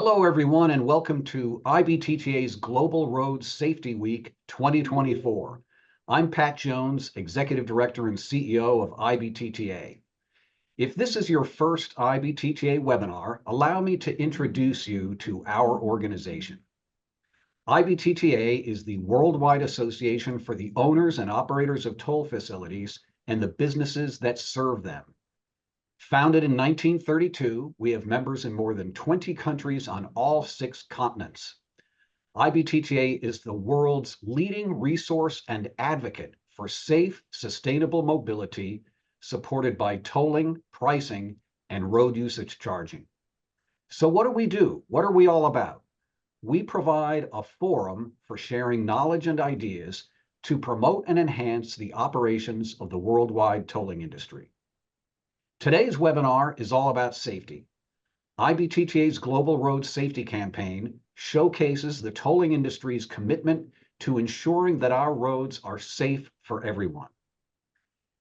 Hello, everyone, and welcome to IBTTA's Global Road Safety Week 2024. I'm Pat Jones, Executive Director and CEO of IBTTA. If this is your first IBTTA webinar, allow me to introduce you to our organization. IBTTA is the worldwide association for the owners and operators of toll facilities and the businesses that serve them. Founded in 1932, we have members in more than 20 countries on all 6 continents. IBTTA is the world's leading resource and advocate for safe, sustainable mobility, supported by tolling, pricing, and road usage charging. So what do we do? What are we all about? We provide a forum for sharing knowledge and ideas to promote and enhance the operations of the worldwide tolling industry. Today's webinar is all about safety. IBTTA's Global Road Safety Campaign showcases the tolling industry's commitment to ensuring that our roads are safe for everyone.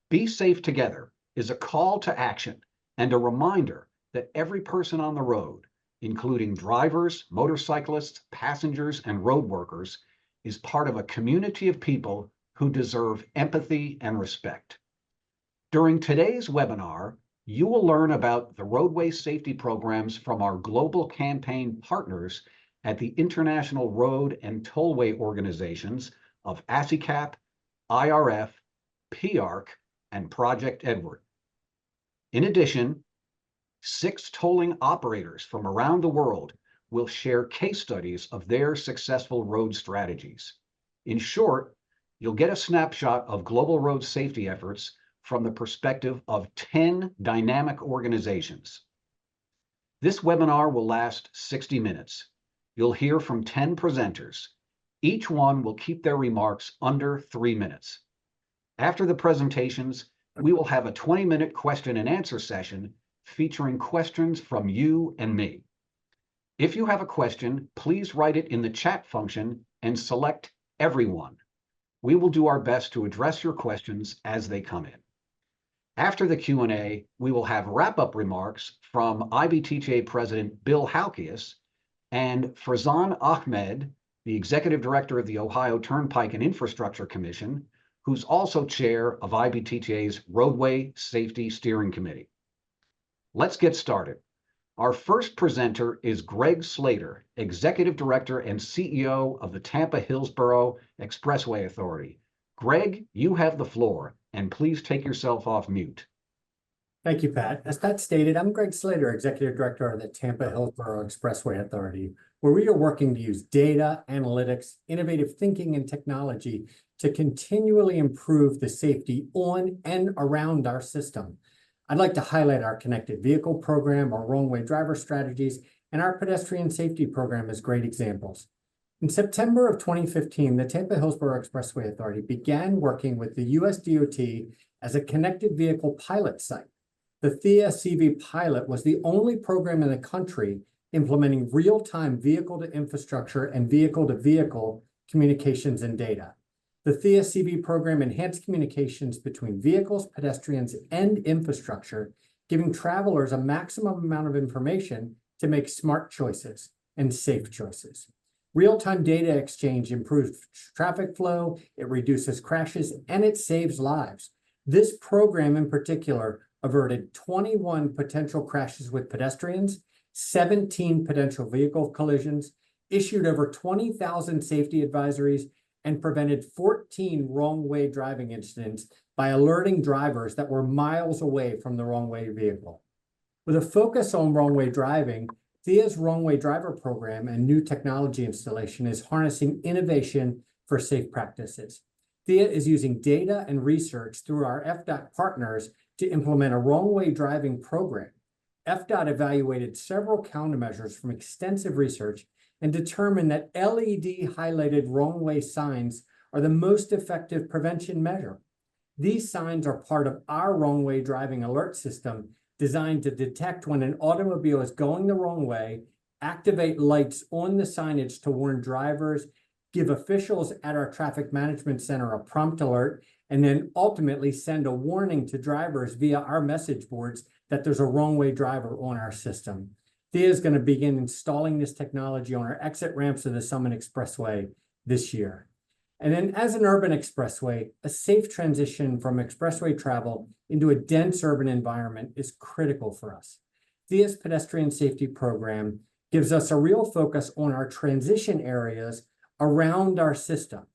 Be Safe Together is a call to action and a reminder that every person on the road, including drivers, motorcyclists, passengers, and road workers, is part of a community of people who deserve empathy and respect. During today's webinar, you will learn about the roadway safety programs from our global campaign partners at the International Road and Tollway Organizations of ASICAP, IRF, PARC, and Project Edward. In addition, 6 tolling operators from around the world will share case studies of their successful road strategies. In short, you'll get a snapshot of global road safety efforts from the perspective of 10 dynamic organizations. This webinar will last 60 minutes. You'll hear from 10 presenters. Each one will keep their remarks under 3 minutes. After the presentations, we will have a 20-minute question and answer session featuring questions from you and me. If you have a question, please write it in the chat function and select Everyone. We will do our best to address your questions as they come in. After the Q&A, we will have wrap-up remarks from IBTTA President Bill Halkias and Farzan Ahmed, the Executive Director of the Ohio Turnpike and Infrastructure Commission, who's also chair of IBTTA's Roadway Safety Steering Committee. Let's get started. Our first presenter is Greg Slater, Executive Director and CEO of the Tampa-Hillsborough Expressway Authority. Greg, you have the floor, and please take yourself off mute. Thank you, Pat. As Pat stated, I'm Greg Slater, Executive Director of the Tampa-Hillsborough Expressway Authority, where we are working to use data, analytics, innovative thinking, and technology to continually improve the safety on and around our system. I'd like to highlight our connected vehicle program, our wrong-way driver strategies, and our pedestrian safety program as great examples. In September of 2015, the Tampa-Hillsborough Expressway Authority began working with the US DOT as a connected vehicle pilot site. The THEA CV pilot was the only program in the country implementing real-time vehicle-to-infrastructure and vehicle-to-vehicle communications and data. The THEA CV program enhanced communications between vehicles, pedestrians, and infrastructure, giving travelers a maximum amount of information to make smart choices and safe choices. Real-time data exchange improves traffic flow, it reduces crashes, and it saves lives. This program in particular averted 21 potential crashes with pedestrians, 17 potential vehicle collisions, issued over 20,000 safety advisories, and prevented 14 wrong-way driving incidents by alerting drivers that were miles away from the wrong-way vehicle. With a focus on wrong-way driving, THEA's wrong-way driver program and new technology installation is harnessing innovation for safe practices. THEA is using data and research through our FDOT partners to implement a wrong-way driving program. FDOT evaluated several countermeasures from extensive research and determined that LED-highlighted wrong-way signs are the most effective prevention measure. These signs are part of our wrong-way driving alert system designed to detect when an automobile is going the wrong way, activate lights on the signage to warn drivers, give officials at our traffic management center a prompt alert, and then ultimately send a warning to drivers via our message boards that there's a wrong-way driver on our system. Thea is going to begin installing this technology on our exit ramps of the Summit Expressway this year. And then as an urban expressway, a safe transition from expressway travel into a dense urban environment is critical for us. Thea's pedestrian safety program gives us a real focus on our transition areas around our system.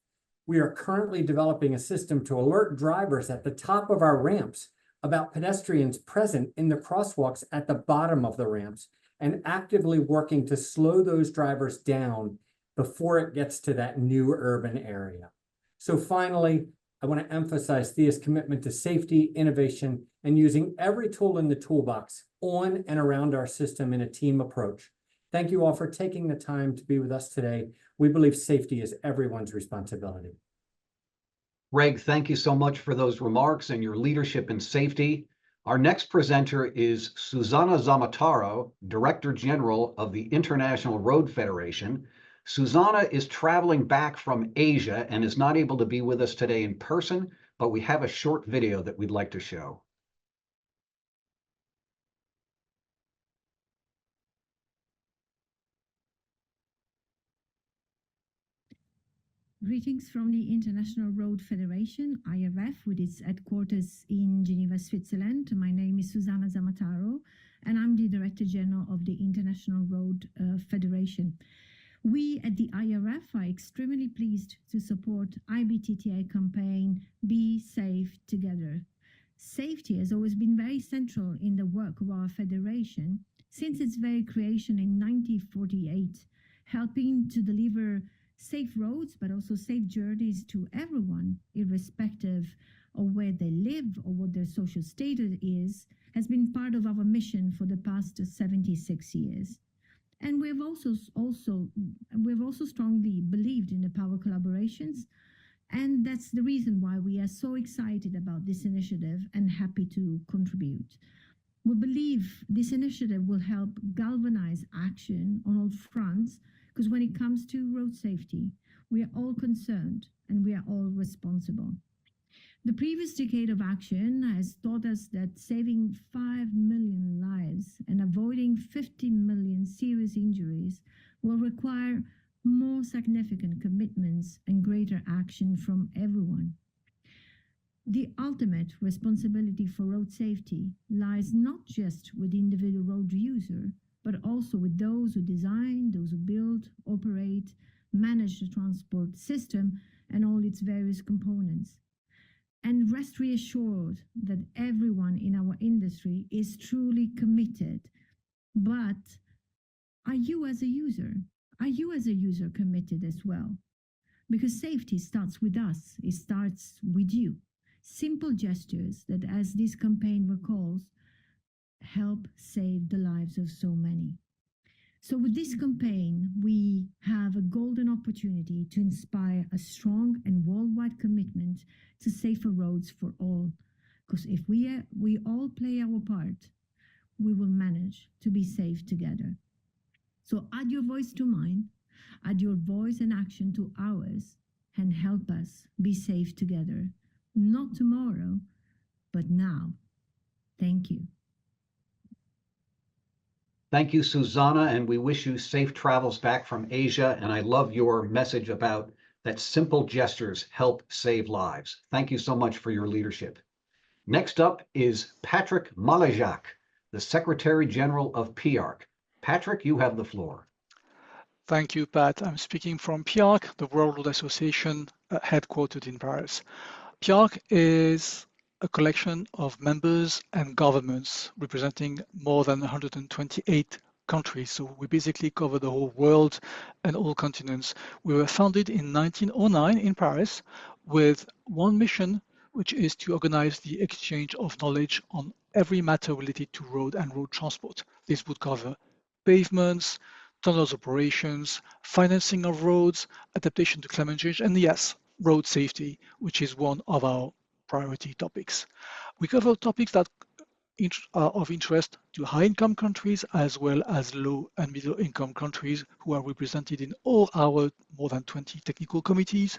We are currently developing a system to alert drivers at the top of our ramps about pedestrians present in the crosswalks at the bottom of the ramps, and actively working to slow those drivers down before it gets to that new urban area. So finally, I want to emphasize Thea's commitment to safety, innovation, and using every tool in the toolbox on and around our system in a team approach. Thank you all for taking the time to be with us today. We believe safety is everyone's responsibility. Greg, thank you so much for those remarks and your leadership in safety. Our next presenter is Susana Zamataro, Director General of the International Road Federation. Susana is traveling back from Asia and is not able to be with us today in person, but we have a short video that we'd like to show. Greetings from the International Road Federation, IRF, with its headquarters in Geneva, Switzerland. My name is Susana Zamataro, and I'm the Director General of the International Road Federation. We at the IRF are extremely pleased to support IBTTA campaign, Be Safe Together. Safety has always been very central in the work of our federation since its very creation in 1948, helping to deliver safe roads, but also safe journeys to everyone, irrespective of where they live or what their social status is, has been part of our mission for the past 76 years. And we've also strongly believed in the power collaborations, and that's the reason why we are so excited about this initiative and happy to contribute. We believe this initiative will help galvanize action on all fronts, because when it comes to road safety, we are all concerned and we are all responsible. The previous decade of action has taught us that saving 5 million lives and avoiding 50 million serious injuries will require more significant commitments and greater action from everyone. The ultimate responsibility for road safety lies not just with the individual road user, but also with those who design, those who build, operate, manage the transport system and all its various components. And rest reassured that everyone in our industry is truly committed. But are you as a user? Are you as a user committed as well? Because safety starts with us. It starts with you. Simple gestures that, as this campaign recalls, help save the lives of so many. So with this campaign, we have a golden opportunity to inspire a strong and worldwide commitment to safer roads for all. Because if we all play our part, we will manage to be safe together. So add your voice to mine, add your voice and action to ours, and help us be safe together. Not tomorrow, but now. Thank you. Thank you, Susana, and we wish you safe travels back from Asia. And I love your message about that simple gestures help save lives. Thank you so much for your leadership. Next up is Patrick Malajak, the Secretary General of PIARC. Patrick, you have the floor. Thank you, Pat. I'm speaking from PIARC, the World Road Association headquartered in Paris. PIARC is a collection of members and governments representing more than 128 countries. So we basically cover the whole world and all continents. We were founded in 1909 in Paris with one mission, which is to organize the exchange of knowledge on every matter related to road and road transport. This would cover pavements, tunnels operations, financing of roads, adaptation to climate change, and yes, road safety, which is one of our priority topics. We cover topics that are of interest to high-income countries as well as low and middle-income countries who are represented in all our more than 20 technical committees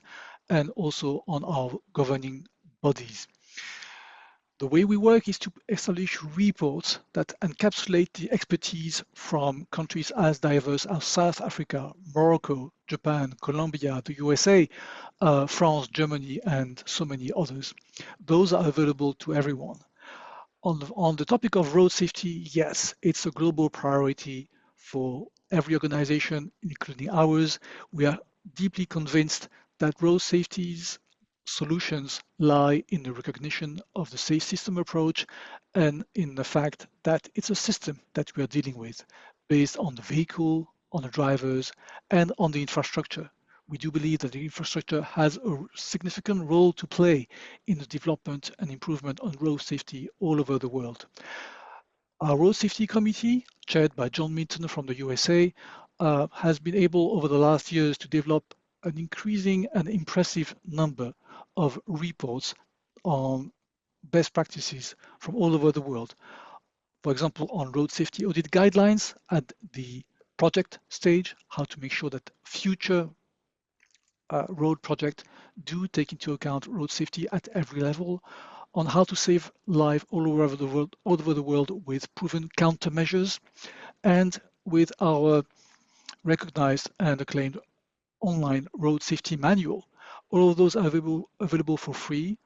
and also on our governing bodies. The way we work is to establish reports that encapsulate the expertise from countries as diverse as South Africa, Morocco, Japan, Colombia, the USA, France, Germany, and so many others. Those are available to everyone. On the topic of road safety, yes, it's a global priority for every organization, including ours. We are deeply convinced that road safety's solutions lie in the recognition of the safe system approach and in the fact that it's a system that we are dealing with based on the vehicle, on the drivers, and on the infrastructure. We do believe that the infrastructure has a significant role to play in the development and improvement on road safety all over the world. Our Road Safety Committee, chaired by John Minton from the USA, has been able over the last years to develop an increasing and impressive number of reports on best practices from all over the world. For example, on road safety audit guidelines at the project stage, how to make sure that future road projects do take into account road safety at every level, on how to save lives all over the world with proven countermeasures, and with our recognized and acclaimed online road safety manual. All of those are available for free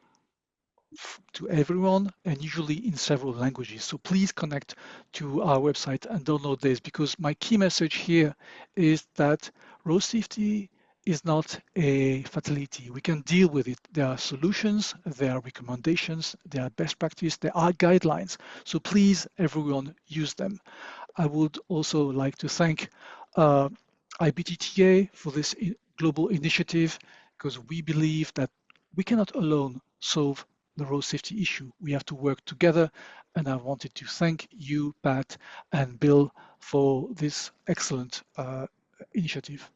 to everyone and usually in several languages. So please connect to our website and download this, because my key message here is that road safety is not a fatality. We can deal with it. There are solutions, there are recommendations, there are best practice, there are guidelines. So please, everyone, use them. I would also like to thank IBTTA for this global initiative, because we believe that we cannot alone solve the road safety issue. We have to work together, and I wanted to thank you, Pat, and Bill for this excellent initiative.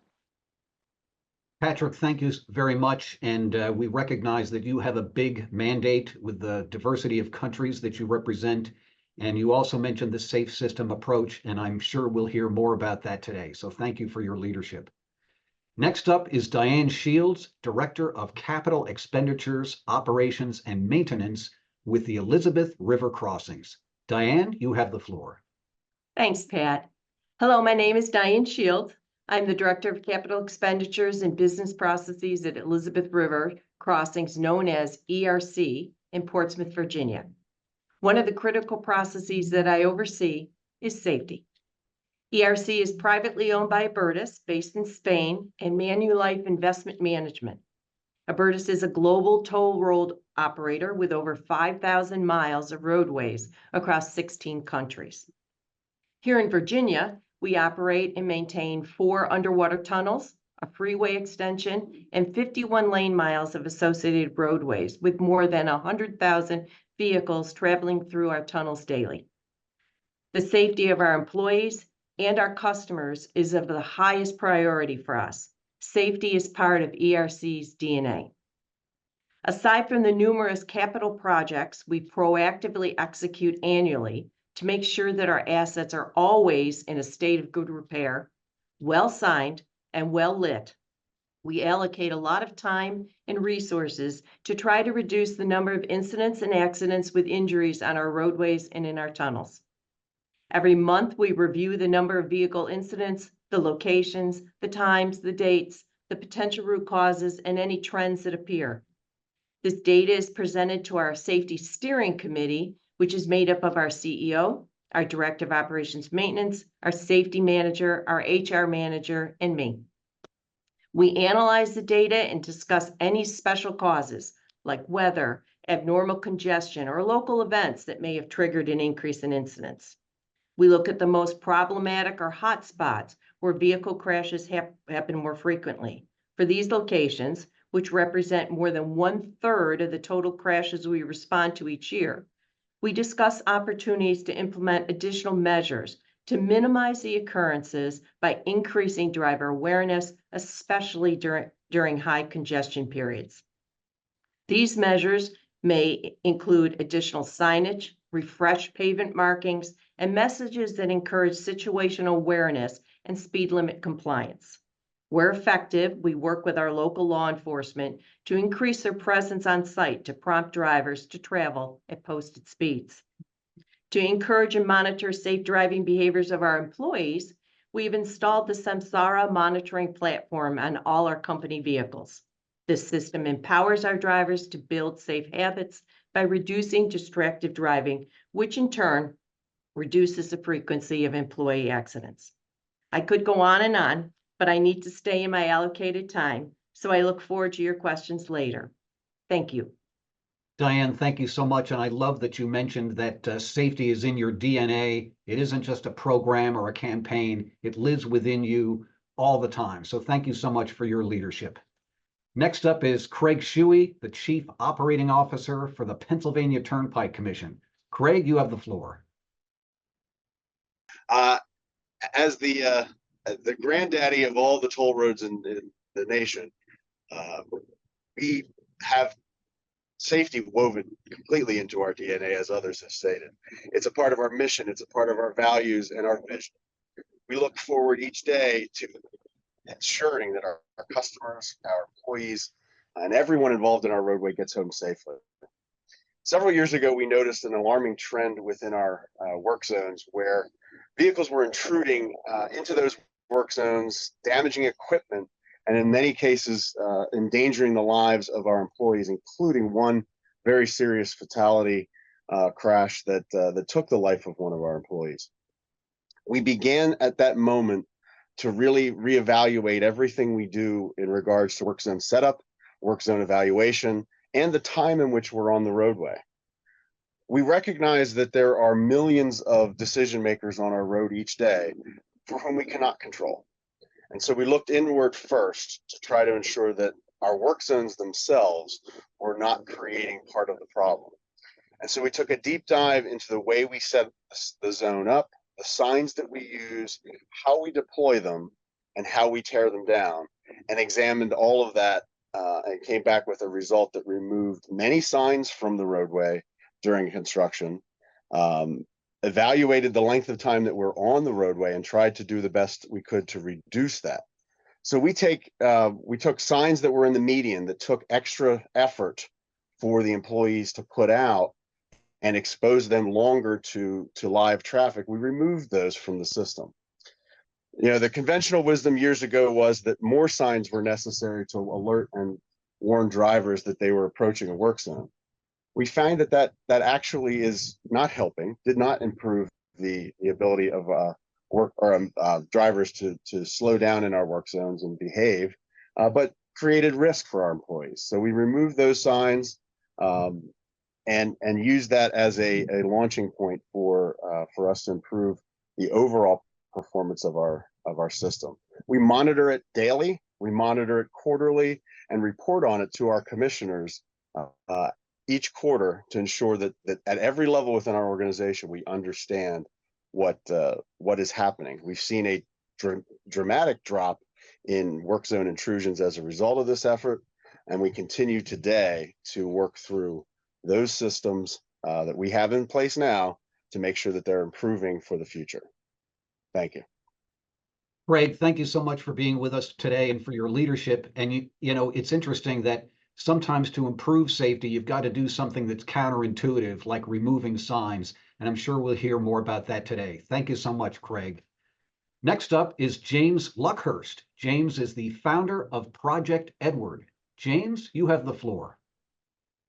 Patrick, thank you very much. And we recognize that you have a big mandate with the diversity of countries that you represent. And you also mentioned the safe system approach, and I'm sure we'll hear more about that today. So thank you for your leadership. Next up is Diane Shields, Director of Capital Expenditures, Operations, and Maintenance with the Elizabeth River Crossings. Diane, you have the floor. Thanks, Pat. Hello, my name is Diane Shields. I'm the Director of Capital Expenditures and Business Processes at Elizabeth River Crossings, known as ERC, in Portsmouth, Virginia. One of the critical processes that I oversee is safety. ERC is privately owned by Abertis, based in Spain, and Manulife Investment Management. Abertis is a global toll road operator with over 5,000 miles of roadways across 16 countries. Here in Virginia, we operate and maintain 4 underwater tunnels, a freeway extension, and 51 lane miles of associated roadways with more than 100,000 vehicles traveling through our tunnels daily. The safety of our employees and our customers is of the highest priority for us. Safety is part of ERC's DNA. Aside from the numerous capital projects we proactively execute annually to make sure that our assets are always in a state of good repair, well signed, and well lit, we allocate a lot of time and resources to try to reduce the number of incidents and accidents with injuries on our roadways and in our tunnels. Every month, we review the number of vehicle incidents, the locations, the times, the dates, the potential root causes, and any trends that appear. This data is presented to our Safety Steering Committee, which is made up of our CEO, our Director of Operations Maintenance, our Safety Manager, our HR Manager, and me. We analyze the data and discuss any special causes like weather, abnormal congestion, or local events that may have triggered an increase in incidents. We look at the most problematic or hot spots where vehicle crashes happen more frequently. For these locations, which represent more than 1/3 of the total crashes we respond to each year, we discuss opportunities to implement additional measures to minimize the occurrences by increasing driver awareness, especially during high congestion periods. These measures may include additional signage, refreshed pavement markings, and messages that encourage situational awareness and speed limit compliance. Where effective, we work with our local law enforcement to increase their presence on site to prompt drivers to travel at posted speeds. To encourage and monitor safe driving behaviors of our employees, we've installed the Samsara monitoring platform on all our company vehicles. This system empowers our drivers to build safe habits by reducing distracted driving, which in turn reduces the frequency of employee accidents. I could go on, but I need to stay in my allocated time, so I look forward to your questions later. Thank you. Diane, thank you so much. And I love that you mentioned that safety is in your DNA. It isn't just a program or a campaign. It lives within you all the time. So thank you so much for your leadership. Next up is Craig Shuey, the Chief Operating Officer for the Pennsylvania Turnpike Commission. Craig, you have the floor. As the granddaddy of all the toll roads in the nation, we have safety woven completely into our DNA, as others have stated. It's a part of our mission, it's a part of our values and our vision. We look forward each day to ensuring that our customers, our employees, and everyone involved in our roadway gets home safely. Several years ago, we noticed an alarming trend within our work zones where vehicles were intruding into those work zones, damaging equipment, and in many cases, endangering the lives of our employees, including one very serious fatality crash that took the life of one of our employees. We began at that moment to really reevaluate everything we do in regards to work zone setup, work zone evaluation, and the time in which we're on the roadway. We recognize that there are millions of decision makers on our road each day for whom we cannot control. And so we looked inward first to try to ensure that our work zones themselves were not creating part of the problem. And so we took a deep dive into the way we set the zone up, the signs that we use, how we deploy them, and how we tear them down, and examined all of that and came back with a result that removed many signs from the roadway during construction, evaluated the length of time that we're on the roadway, and tried to do the best we could to reduce that. So we took signs that were in the median that took extra effort for the employees to put out and expose them longer to live traffic. We removed those from the system. You know, the conventional wisdom years ago was that more signs were necessary to alert and warn drivers that they were approaching a work zone. We find that actually is not helping, did not improve the ability of drivers to slow down in our work zones and behave, but created risk for our employees. So we removed those signs and used that as a launching point for us to improve the overall performance of our system. We monitor it daily, we monitor it quarterly, and report on it to our commissioners each quarter to ensure that at every level within our organization we understand what is happening. We've seen a dramatic drop in work zone intrusions as a result of this effort, and we continue today to work through those systems that we have in place now to make sure that they're improving for the future. Thank you. Craig, thank you so much for being with us today and for your leadership. And you know, it's interesting that sometimes to improve safety, you've got to do something that's counterintuitive, like removing signs. And I'm sure we'll hear more about that today. Thank you so much, Craig. Next up is James Luckhurst. James is the founder of Project Edward. James, you have the floor.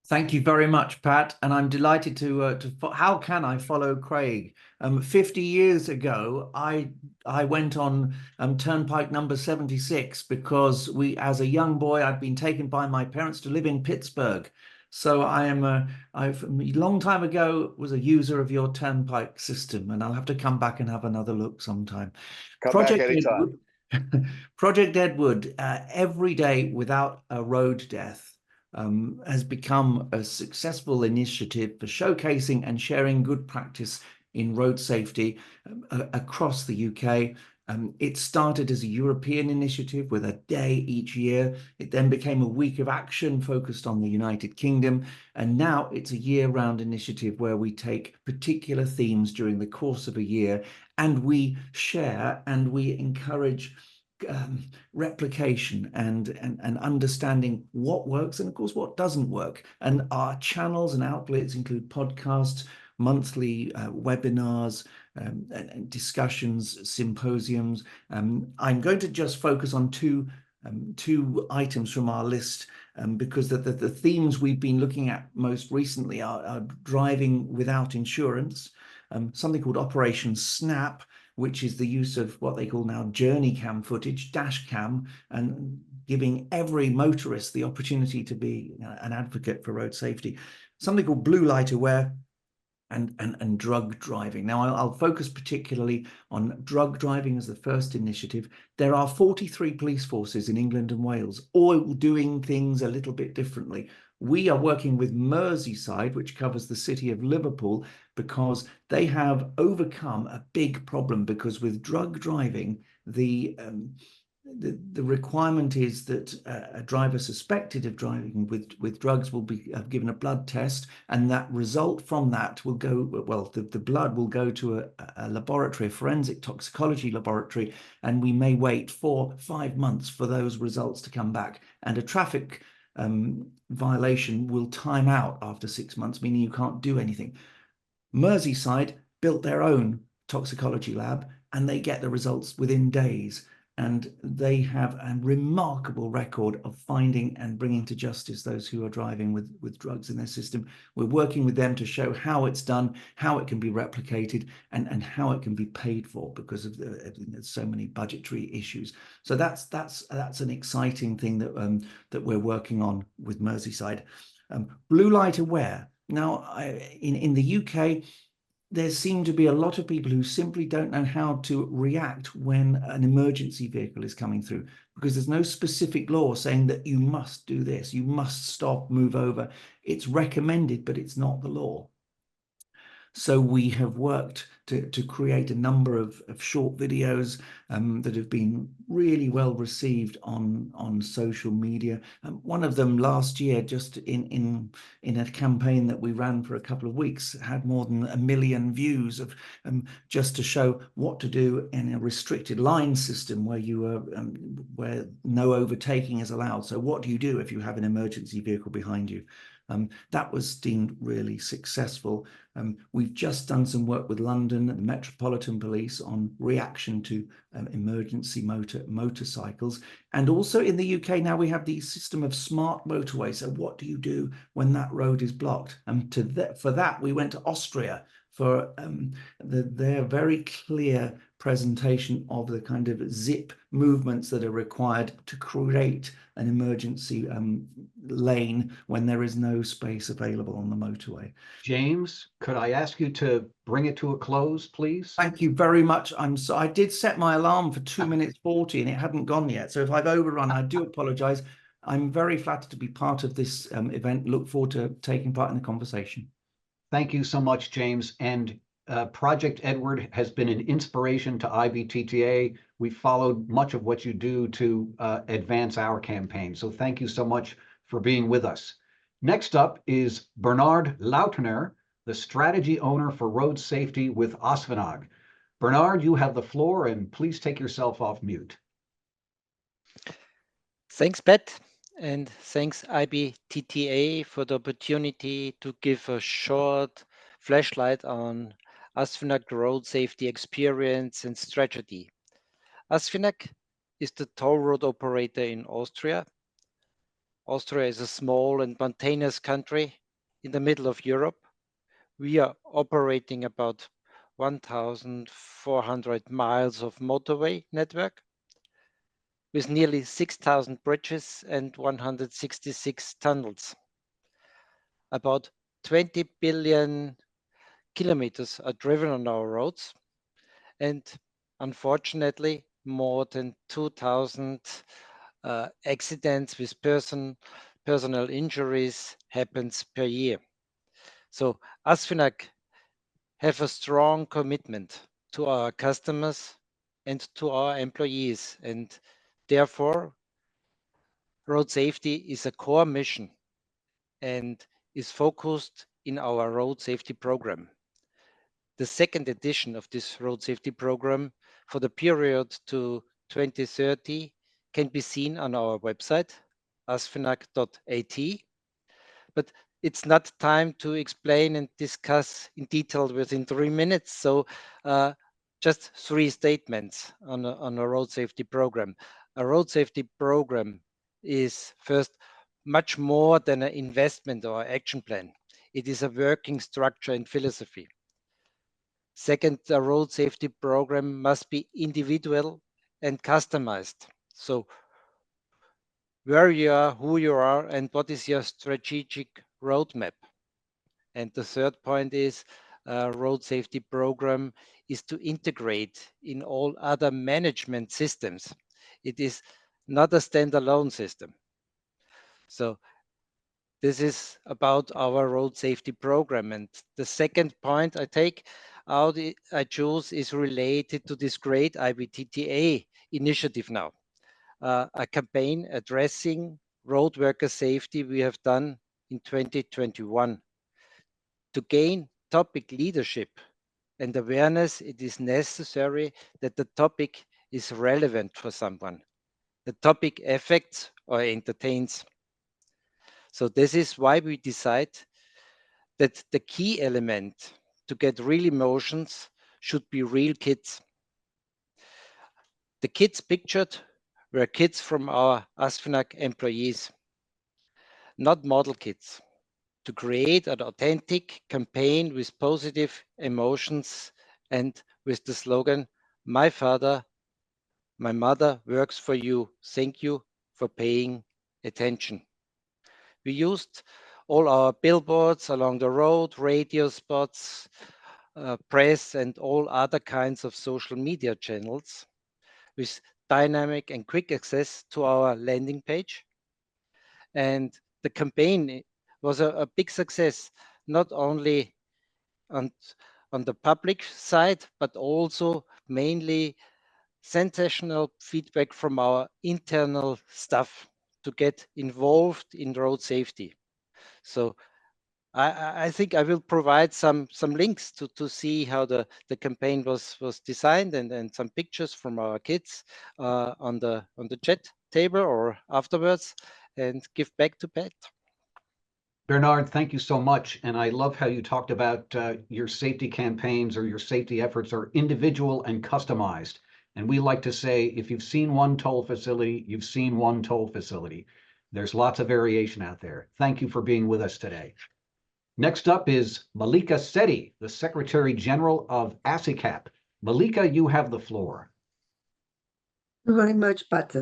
Thank you very much, Pat, and I'm delighted to how can I follow Craig? 50 years ago, I went on Turnpike number 76 because as a young boy, I'd been taken by my parents to live in Pittsburgh. So I've a long time ago was a user of your Turnpike system, and I'll have to come back and have another look sometime. Come back anytime. Project Edward, every day without a road death, has become a successful initiative for showcasing and sharing good practice in road safety across the UK. It started as a European initiative with a day each year. It then became a week of action focused on the United Kingdom. And now it's a year-round initiative where we take particular themes during the course of a year and we share and we encourage replication and understanding what works and of course what doesn't work. And our channels and outlets include podcasts, monthly webinars, and discussions, symposiums. I'm going to just focus on two items from our list because the themes we've been looking at most recently are driving without insurance, something called Operation Snap, which is the use of what they call now journey cam footage, dash cam, and giving every motorist the opportunity to be an advocate for road safety. Something called blue light aware, and drug driving. Now, I'll focus particularly on drug driving as the first initiative. There are 43 police forces in England and Wales, all doing things a little bit differently. We are working with Merseyside, which covers the city of Liverpool, because they have overcome a big problem, because with drug driving, the requirement is that a driver suspected of driving with drugs will be given a blood test, and that result from that will go, well, the blood will go to a laboratory, a forensic toxicology laboratory, and we may wait 4-5 months for those results to come back. And a traffic violation will time out after 6 months, meaning you can't do anything. Merseyside built their own toxicology lab, and they get the results within days. And they have a remarkable record of finding and bringing to justice those who are driving with drugs in their system. We're working with them to show how it's done, how it can be replicated, and how it can be paid for, because of there's so many budgetary issues. So that's an exciting thing that we're working on with Merseyside. Blue light aware. Now, in the UK, there seem to be a lot of people who simply don't know how to react when an emergency vehicle is coming through, because there's no specific law saying that you must do this, you must stop, move over. It's recommended, but it's not the law. So we have worked to create a number of short videos that have been really well received on social media. One of them last year, just in a campaign that we ran for a couple of weeks, had more than 1 million views of just to show what to do in a restricted line system where where no overtaking is allowed. So what do you do if you have an emergency vehicle behind you? That was deemed really successful. We've just done some work with London and the Metropolitan Police on reaction to emergency motorcycles. And also in the UK now we have the system of smart motorways. So what do you do when that road is blocked? And for that we went to Austria for their very clear presentation of the kind of zip movements that are required to create an emergency lane when there is no space available on the motorway. James, could I ask you to bring it to a close, please? Thank you very much. I did set my alarm for 2 minutes 40 and it hadn't gone yet. So if I've overrun, I do apologize. I'm very flattered to be part of this event. Look forward to taking part in the conversation. Thank you so much, James. And Project Edward has been an inspiration to IBTTA. We followed much of what you do to advance our campaign. So thank you so much for being with us. Next up is Bernard Lautner, the strategy owner for road safety with Asfinag. Bernard, you have the floor, and please take yourself off mute. Thanks, Pat, and thanks IBTTA for the opportunity to give a short flashlight on Asfinag road safety experience and strategy. Asfinag is the toll road operator in Austria. Austria is a small and mountainous country in the middle of Europe. We are operating about 1,400 miles of motorway network with nearly 6,000 bridges and 166 tunnels. About 20 billion kilometers are driven on our roads, and unfortunately, more than 2,000 accidents with personal injuries happens per year. So Asfinag have a strong commitment to our customers and to our employees, and therefore road safety is a core mission and is focused in our road safety program. The second edition of this road safety program for the period to 2030 can be seen on our website, asfinag.at. But it's not time to explain and discuss in detail within 3 minutes. So just 3 statements on a road safety program. A road safety program is first much more than an investment or action plan. It is a working structure and philosophy. Second, a road safety program must be individual and customized. So where you are, who you are, and what is your strategic roadmap. And the third point is road safety program is to integrate in all other management systems. It is not a standalone system. So this is about our road safety program. And the second point I take out, I choose is related to this great IBTTA initiative now. A campaign addressing road worker safety we have done in 2021. To gain topic leadership and awareness, it is necessary that the topic is relevant for someone. The topic affects or entertains. So this is why we decide that the key element to get real emotions should be real kids. The kids pictured were kids from our ASFINAG employees, not model kids. To create an authentic campaign with positive emotions and with the slogan, "My father, my mother works for you. Thank you for paying attention." We used all our billboards along the road, radio spots, press, and all other kinds of social media channels with dynamic and quick access to our landing page. And the campaign was a big success, not only on the public side, but also mainly sensational feedback from our internal staff to get involved in road safety. So I think I will provide some links to see how the campaign was designed and some pictures from our kids on the chat table or afterwards, and give back to Pat. Bernard, thank you so much. And I love how you talked about your safety campaigns or your safety efforts are individual and customized. And we like to say, if you've seen one toll facility, you've seen one toll facility. There's lots of variation out there. Thank you for being with us today. Next up is Malika Sethi, the Secretary General of ASICAP. Malika, you have the floor. Thank you very much, Pat.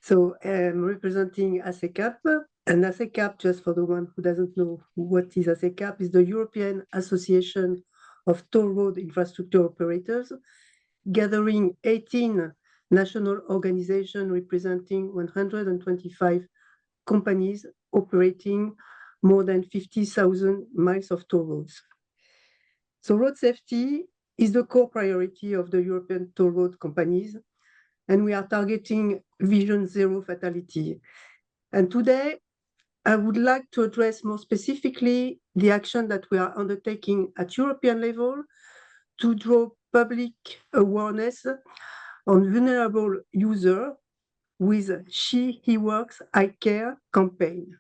So I'm representing ASICAP, and ASICAP, just for the one who doesn't know what is ASICAP, is the European Association of Toll Road Infrastructure Operators, gathering 18 national organizations representing 125 companies operating more than 50,000 miles of toll roads. So road safety is the core priority of the European toll road companies, and we are targeting Vision Zero Fatality. And today, I would like to address more specifically the action that we are undertaking at European level to draw public awareness on vulnerable users with She, He Works, I Care campaign.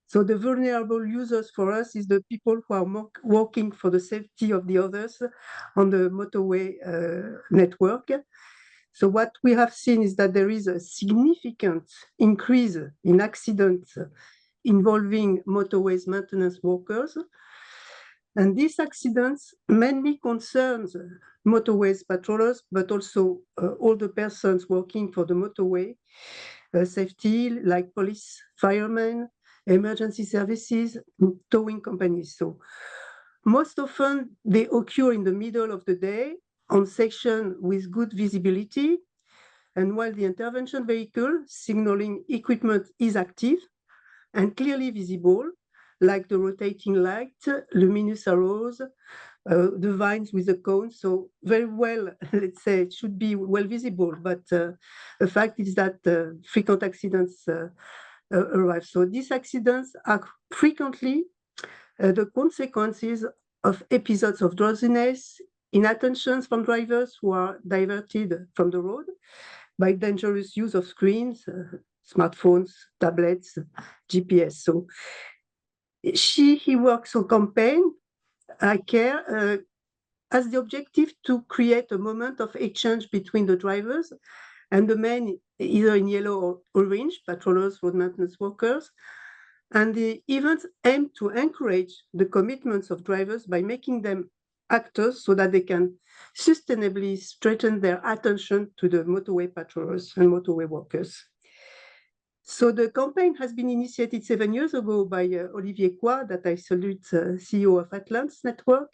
So the vulnerable users for us is the people who are working for the safety of the others on the motorway network. So what we have seen is that there is a significant increase in accidents involving motorways maintenance workers. And these accidents mainly concerns motorways patrollers, but also all the persons working for the motorway safety, like police, firemen, emergency services, towing companies. So most often they occur in the middle of the day on section with good visibility. And while the intervention vehicle signaling equipment is active and clearly visible, like the rotating light, luminous arrows, the vines with the cones. So very well, let's say it should be well visible, but the fact is that frequent accidents arrive. So these accidents are frequently the consequences of episodes of drowsiness, inattentions from drivers who are diverted from the road by dangerous use of screens, smartphones, tablets, GPS. So he works on campaign, I Care, has the objective to create a moment of exchange between the drivers and the men, either in yellow or orange, patrollers, road maintenance workers. And the events aim to encourage the commitments of drivers by making them actors so that they can sustainably strengthen their attention to the motorway patrollers and motorway workers. So the campaign has been initiated 7 years ago by Olivier Coy, that I salute, CEO of Atlantis Network,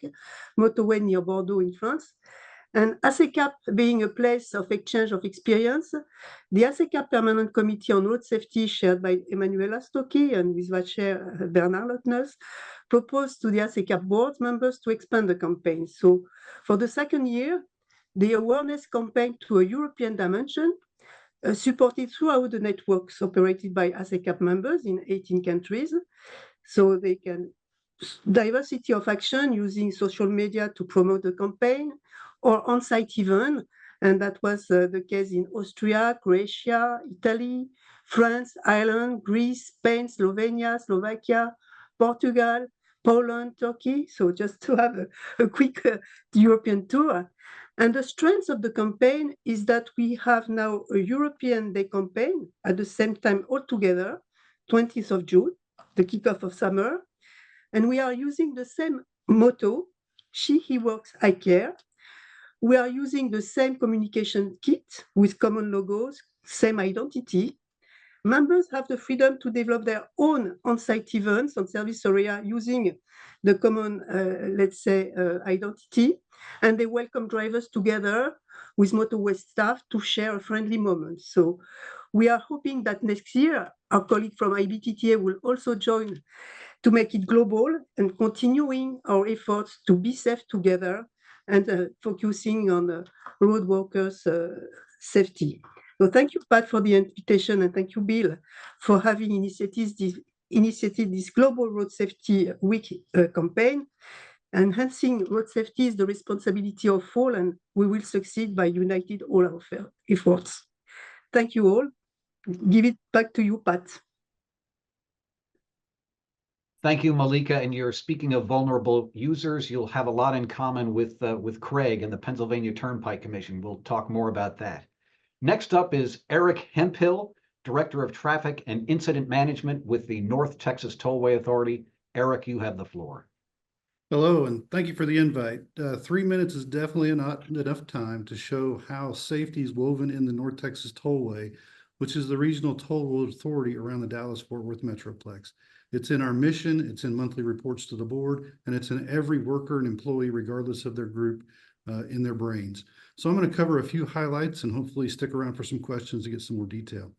motorway near Bordeaux in France. And ASECAP being a place of exchange of experience, the ASECAP Permanent Committee on Road Safety, chaired by Emmanuela Stocki and with vice chair Bernard Lotners, proposed to the ASECAP board members to expand the campaign. So for the second year, the awareness campaign to a European dimension, supported throughout the networks operated by ASECAP members in 18 countries. So they can diversity of action using social media to promote the campaign or on-site event. And that was the case in Austria, Croatia, Italy, France, Ireland, Greece, Spain, Slovenia, Slovakia, Portugal, Poland, Turkey. So just to have a quick European tour. And the strength of the campaign is that we have now a European Day campaign at the same time altogether, 20th of June, the kickoff of summer. And we are using the same motto, he works, I care. We are using the same communication kit with common logos, same identity. Members have the freedom to develop their own on-site events on service area using the common, identity, and they welcome drivers together with motorway staff to share a friendly moment. So we are hoping that next year, our colleague from IBTTA will also join to make it global and continuing our efforts to be safe together and focusing on road workers' safety. So thank you, Pat, for the invitation, and thank you, Bill, for having initiated this Global Road Safety Week campaign. Enhancing road safety is the responsibility of all, and we will succeed by united all our efforts. Thank you all. Give it back to you, Pat. Thank you, Malika. And you're speaking of vulnerable users. You'll have a lot in common with Craig and the Pennsylvania Turnpike Commission. We'll talk more about that. Next up is Eric Hemphill, Director of Traffic and Incident Management with the North Texas Tollway Authority. Eric, you have the floor. Hello, and thank you for the invite. 3 minutes is definitely not enough time to show how safety is woven in the North Texas Tollway, which is the regional toll road authority around the Dallas-Fort Worth Metroplex. It's in our mission, it's in monthly reports to the board, and it's in every worker and employee, regardless of their group, in their brains. So I'm going to cover a few highlights and hopefully stick around for some questions to get some more detail.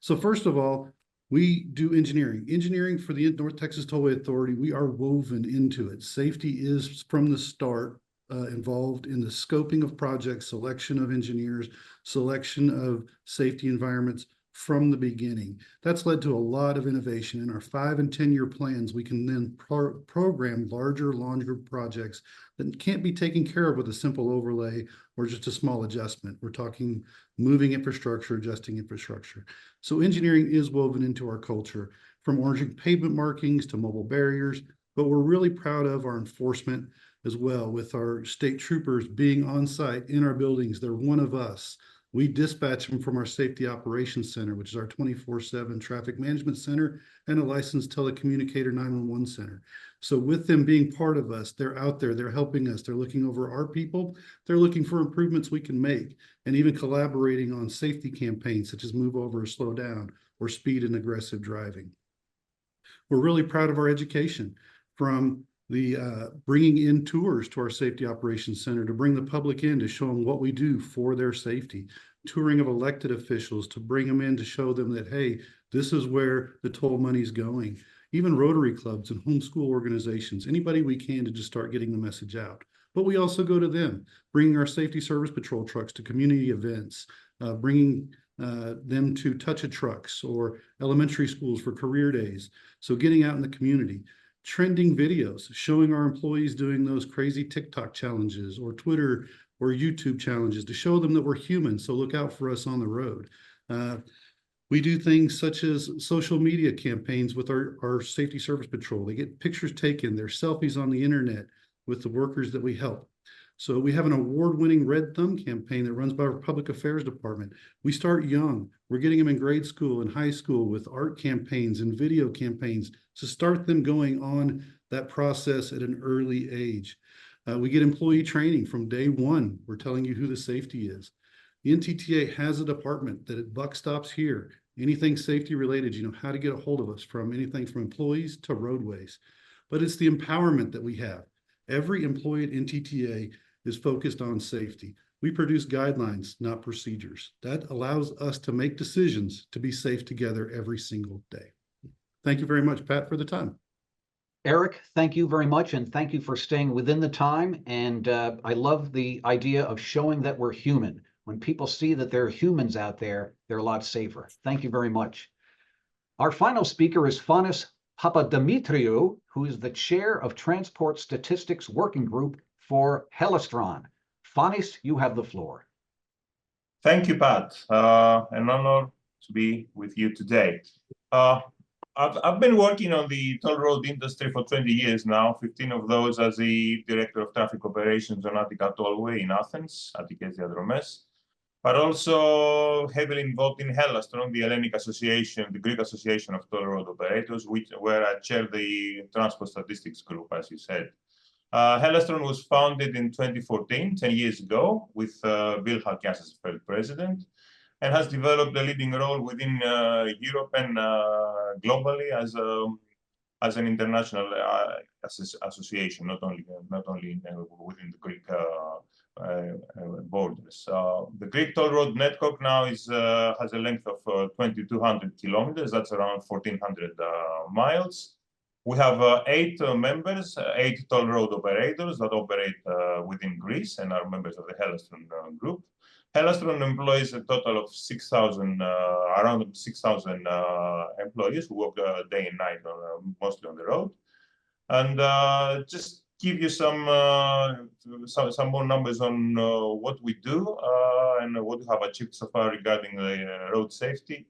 So first of all, we do engineering. Engineering for the North Texas Tollway Authority, we are woven into it. Safety is from the start involved in the scoping of projects, selection of engineers, selection of safety environments from the beginning. That's led to a lot of innovation. In our 5 and 10-year plans, we can then program larger, longer projects that can't be taken care of with a simple overlay or just a small adjustment. We're talking moving infrastructure, adjusting infrastructure. So engineering is woven into our culture, from oranging pavement markings to mobile barriers, but we're really proud of our enforcement as well, with our state troopers being on site in our buildings. They're one of us. We dispatch them from our Safety Operations Center, which is our 24/7 traffic management center and a licensed telecommunicator 911 center. So with them being part of us, they're out there, they're helping us, they're looking over our people, they're looking for improvements we can make, and even collaborating on safety campaigns such as move over or slow down or speed and aggressive driving. We're really proud of our education, from the bringing in tours to our Safety Operations Center to bring the public in to show them what we do for their safety, touring of elected officials to bring them in to show them that, hey, this is where the toll money is going. Even Rotary clubs and homeschool organizations, anybody we can to just start getting the message out. But we also go to them, bringing our safety service patrol trucks to community events, bringing them to touch-a trucks or elementary schools for career days. So getting out in the community. trending videos showing our employees doing those crazy TikTok challenges or Twitter or YouTube challenges to show them that we're human. So look out for us on the road. We do things such as social media campaigns with our safety service patrol. They get pictures taken, their selfies on the internet with the workers that we help. So we have an award-winning Red Thumb campaign that runs by our public affairs department. We start young. We're getting them in grade school and high school with art campaigns and video campaigns to start them going on that process at an early age. We get employee training from day one. We're telling you who the safety is. The NTTA has a department that it buck stops here. Anything safety related, you know how to get a hold of us, from anything from employees to roadways. But it's the empowerment that we have. Every employee at NTTA is focused on safety. We produce guidelines, not procedures. That allows us to make decisions to be safe together every single day. Thank you very much, Pat, for the time. Eric, thank you very much, and thank you for staying within the time. And I love the idea of showing that we're human. When people see that there are humans out there, they're a lot safer. Thank you very much. Our final speaker is Fanis Papadimitriou, who is the chair of Transport Statistics Working Group for Helestron. Fanis, you have the floor. Thank you, Pat. An honor to be with you today. I've been working on the toll road industry for 20 years now, 15 of those as the Director of Traffic Operations on Attica Tollway in Athens, Attikes Diadromές, but also heavily involved in Helastron, the Hellenic Association, the Greek Association of Toll Road Operators, where I chair the Transport Statistics Group, as you said. Helastron was founded in 2014, 10 years ago, with Bill Halkias as first president, and has developed a leading role within Europe and globally as an international association, not only within the Greek borders. The Greek toll road network now has a length of 2,200 kilometers. That's around 1,400 miles. We have 8 members, 8 toll road operators that operate within Greece and are members of the Helastron group. Helastron employs a total of 6,000, around 6,000 employees who work day and night, mostly on the road. And just give you some more numbers on what we do and what we have achieved so far regarding the road safety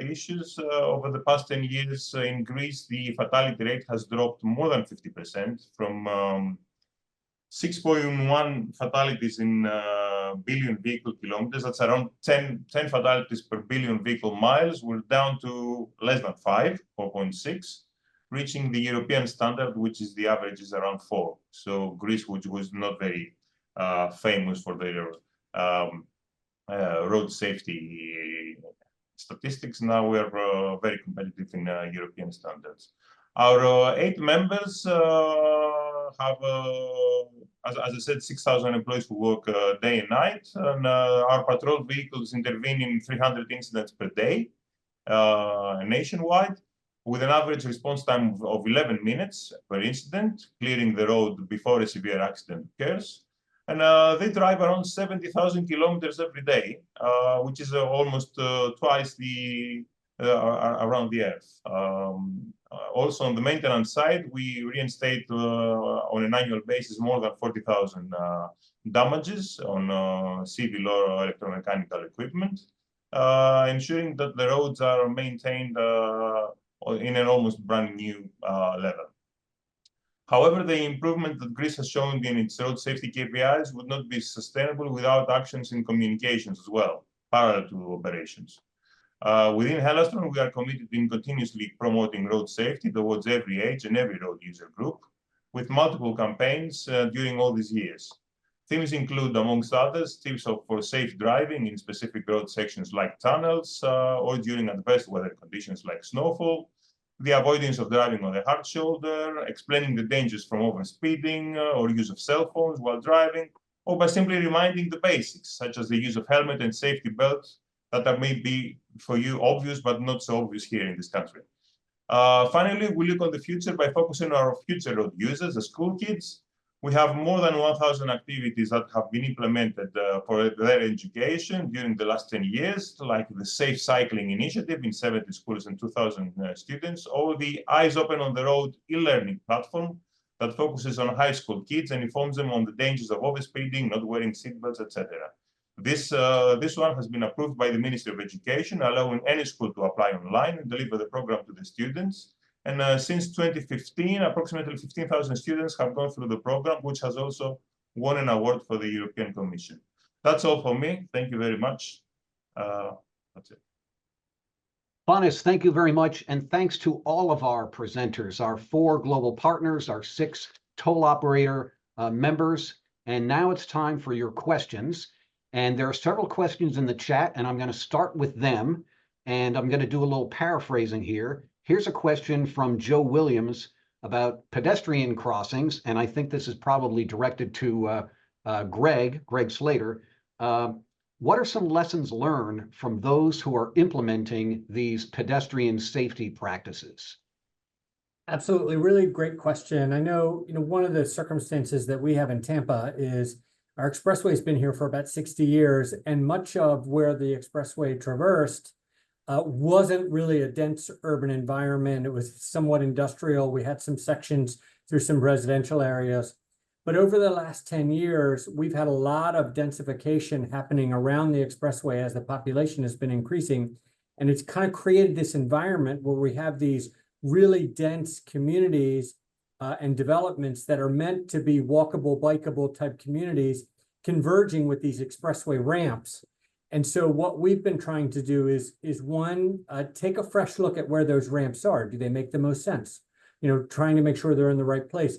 issues. Over the past 10 years in Greece, the fatality rate has dropped more than 50% from 6.1 fatalities in billion vehicle kilometers. That's around 10 fatalities per billion vehicle miles. We're down to less than 5, 4.6, reaching the European standard, which is the average is around 4. So Greece, which was not very famous for their road safety statistics, now we're very competitive in European standards. Our 8 members have, as I said, 6,000 employees who work day and night, and our patrol vehicles intervene in 300 incidents per day nationwide, with an average response time of 11 minutes per incident, clearing the road before a severe accident occurs. And they drive around 70,000 kilometers every day, which is almost twice around the Earth. Also on the maintenance side, we reinstate on an annual basis more than 40,000 damages on civil or electromechanical equipment, ensuring that the roads are maintained in an almost brand new level. However, the improvement that Greece has shown in its road safety KPIs would not be sustainable without actions in communications as well, parallel to operations. Within Helastron, we are committed in continuously promoting road safety towards every age and every road user group, with multiple campaigns during all these years. Themes include, amongst others, tips for safe driving in specific road sections like tunnels or during adverse weather conditions like snowfall, the avoidance of driving on the hard shoulder, explaining the dangers from overspeeding or use of cell phones while driving, or by simply reminding the basics, such as the use of helmet and safety belts that are maybe for you obvious, but not so obvious here in this country. Finally, we look on the future by focusing on our future road users, the school kids. We have more than 1,000 activities that have been implemented for their education during the last 10 years, like the Safe Cycling Initiative in 70 schools and 2,000 students, or the Eyes Open on the Road e-learning platform that focuses on high school kids and informs them on the dangers of overspeeding, not wearing seatbelts, etc. This one has been approved by the Ministry of Education, allowing any school to apply online and deliver the program to the students. And since 2015, approximately 15,000 students have gone through the program, which has also won an award for the European Commission. That's all for me. Thank you very much. That's it. Panis, thank you very much. And thanks to all of our presenters, our 4 global partners, our 6 toll operator members. And now it's time for your questions. And there are several questions in the chat, and I'm going to start with them. And I'm going to do a little paraphrasing here. Here's a question from Joe Williams about pedestrian crossings, and I think this is probably directed to Greg Slater. What are some lessons learned from those who are implementing these pedestrian safety practices? Absolutely, really great question. I know, one of the circumstances that we have in Tampa is our expressway has been here for about 60 years, and much of where the expressway traversed wasn't really a dense urban environment. It was somewhat industrial. We had some sections through some residential areas. But over the last 10 years, we've had a lot of densification happening around the expressway as the population has been increasing. And it's kind of created this environment where we have these really dense communities and developments that are meant to be walkable, bikeable type communities converging with these expressway ramps. And so what we've been trying to do is one, take a fresh look at where those ramps are. Do they make the most sense? Trying to make sure they're in the right place.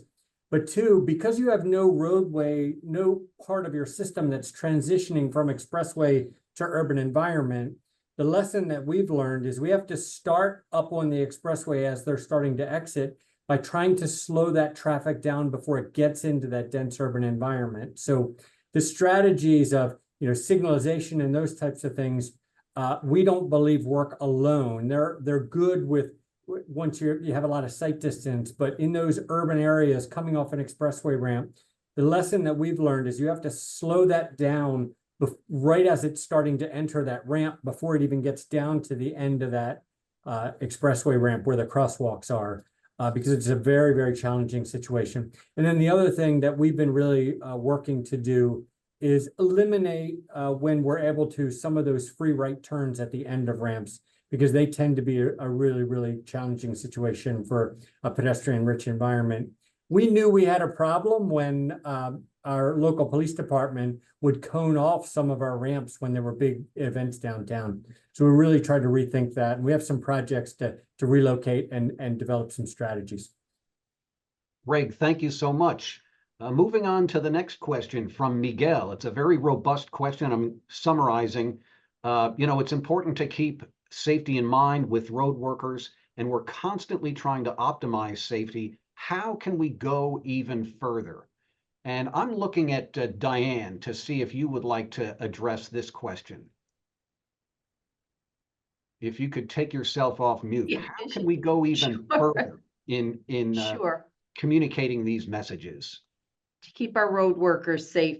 But 2, because you have no roadway, no part of your system that's transitioning from expressway to urban environment, the lesson that we've learned is we have to start up on the expressway as they're starting to exit by trying to slow that traffic down before it gets into that dense urban environment. So the strategies of signalization and those types of things, we don't believe work alone. They're good with once you have a lot of sight distance, but in those urban areas coming off an expressway ramp, the lesson that we've learned is you have to slow that down right as it's starting to enter that ramp before it even gets down to the end of that expressway ramp where the crosswalks are, because it's a very, very challenging situation. And then the other thing that we've been really working to do is eliminate when we're able to some of those free right turns at the end of ramps, because they tend to be a really, really challenging situation for a pedestrian-rich environment. We knew we had a problem when our local police department would cone off some of our ramps when there were big events downtown. So we really tried to rethink that. And we have some projects to relocate and develop some strategies. Greg, thank you so much. Moving on to the next question from Miguel. It's a very robust question. I'm summarizing. It's important to keep safety in mind with road workers, and we're constantly trying to optimize safety. How can we go even further? And I'm looking at Diane to see if you would like to address this question. If you could take yourself off mute, Yeah, how can we go even further in Sure. communicating these messages? To keep our road workers safe.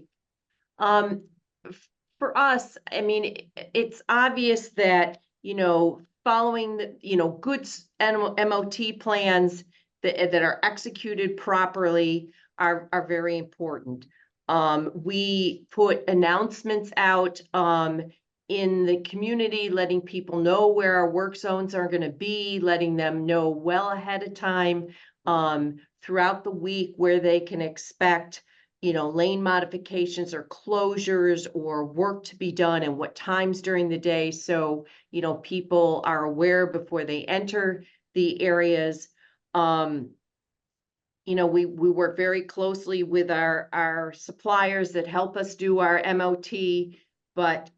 For us, I mean, it's obvious that, following the, good MOT plans that are executed properly are very important. We put announcements out in the community, letting people know where our work zones are going to be, letting them know well ahead of time throughout the week where they can expect, lane modifications or closures or work to be done and what times during the day. So, people are aware before they enter the areas. We work very closely with our suppliers that help us do our MOT, but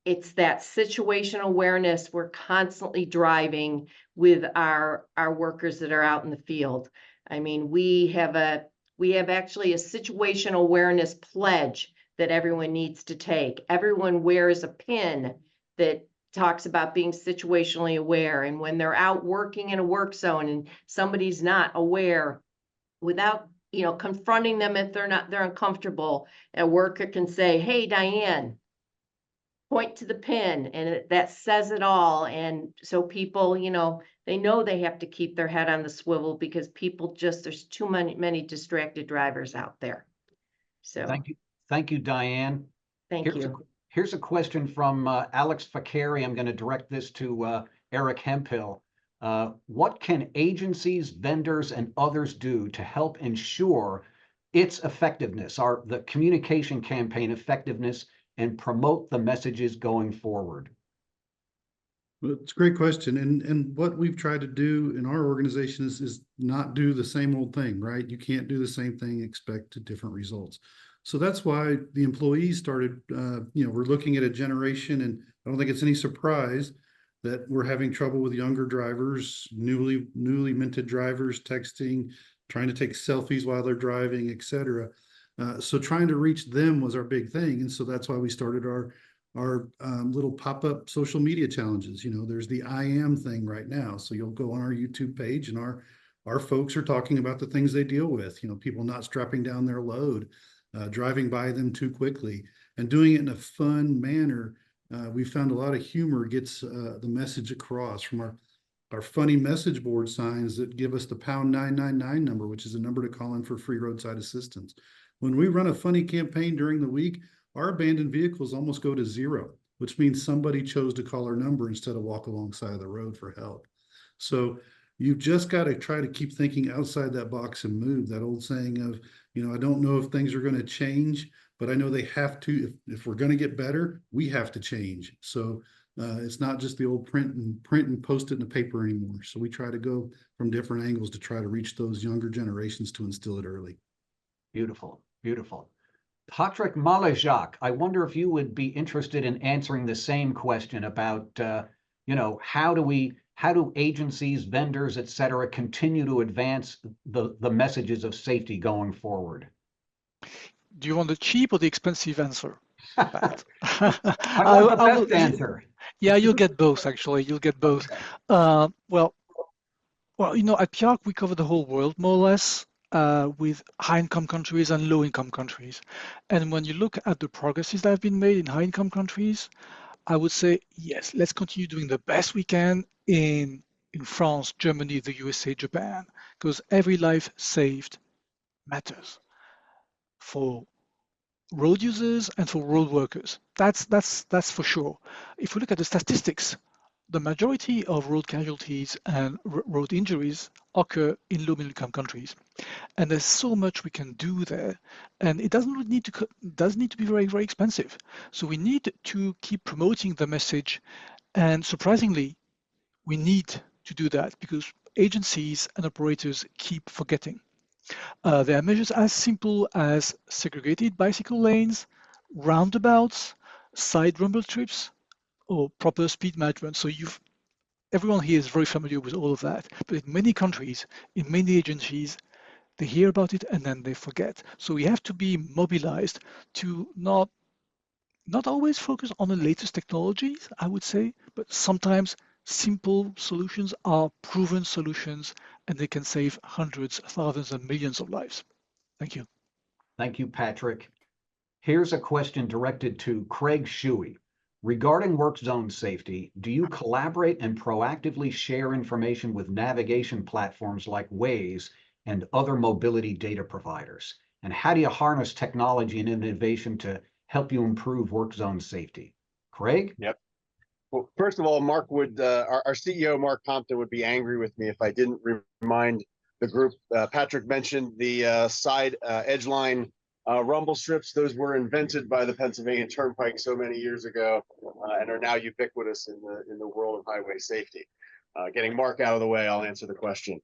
it's that situational awareness we're constantly driving with our workers that are out in the field. I mean, we have actually a situational awareness pledge that everyone needs to take. Everyone wears a pin that talks about being situationally aware. And when they're out working in a work zone and somebody's not aware, without confronting them if they're uncomfortable. A worker can say, hey, Diane, point to the pin, and that says it all. And so people, they know they have to keep their head on the swivel because there's too many distracted drivers out there. So Thank you, Diane. thank you. Here's a question from Alex Fakari. I'm going to direct this to Eric Hemphill. What can agencies, vendors, and others do to help ensure its effectiveness, the communication campaign effectiveness, and promote the messages going forward? Well, it's a great question. And what we've tried to do in our organization is not do the same old thing, right? You can't do the same thing, expect different results. So that's why the employees started, we're looking at a generation, and I don't think it's any surprise that we're having trouble with younger drivers, newly minted drivers, texting, trying to take selfies while they're driving, et cetera. So trying to reach them was our big thing. And so that's why we started our little pop-up social media challenges. There's the I am thing right now. So you'll go on our YouTube page, and our folks are talking about the things they deal with, people not strapping down their load, driving by them too quickly, and doing it in a fun manner. We found a lot of humor gets the message across from our funny message board signs that give us the pound 999 number, which is a number to call in for free roadside assistance. When we run a funny campaign during the week, our abandoned vehicles almost go to zero, which means somebody chose to call our number instead of walk alongside of the road for help. So you've just got to try to keep thinking outside that box and move. That old saying of, I don't know if things are going to change, but I know they have to. If we're going to get better, we have to change. So it's not just the old print and post it in the paper anymore. So we try to go from different angles to try to reach those younger generations to instill it early. Beautiful, beautiful. Patrick Malajak, I wonder if you would be interested in answering the same question about, how do agencies, vendors, et cetera, continue to advance the messages of safety going forward? Do you want the cheap or the expensive answer, Pat? I want the best answer. Yeah, you'll get both, actually. You'll get both. Okay. Well, at PIARC, we cover the whole world, more or less, with high-income countries and low-income countries. And when you look at the progresses that have been made in high-income countries, I would say, yes, let's continue doing the best we can in France, Germany, the USA, Japan, because every life saved matters for road users and for road workers. That's for sure. If we look at the statistics, the majority of road casualties and road injuries occur in low-income countries, and there's so much we can do there. And it doesn't need to be very, very expensive. So we need to keep promoting the message, and surprisingly, we need to do that because agencies and operators keep forgetting. There are measures as simple as segregated bicycle lanes, roundabouts, side rumble strips, or proper speed management. So everyone here is very familiar with all of that. But in many countries, in many agencies, they hear about it and then they forget. So we have to be mobilized to not always focus on the latest technologies, I would say, but sometimes simple solutions are proven solutions and they can save hundreds, thousands, and millions of lives. Thank you. Thank you, Patrick. Here's a question directed to Craig Shuey. Regarding work zone safety, do you collaborate and proactively share information with navigation platforms like Waze and other mobility data providers? And how do you harness technology and innovation to help you improve work zone safety? Craig? Yep. Well, first of all, Mark our CEO, Mark Compton, would be angry with me if I didn't remind the group. Patrick mentioned the side edgeline rumble strips. Those were invented by the Pennsylvania Turnpike so many years ago and are now ubiquitous in the world of highway safety. Getting Mark out of the way, I'll answer the question.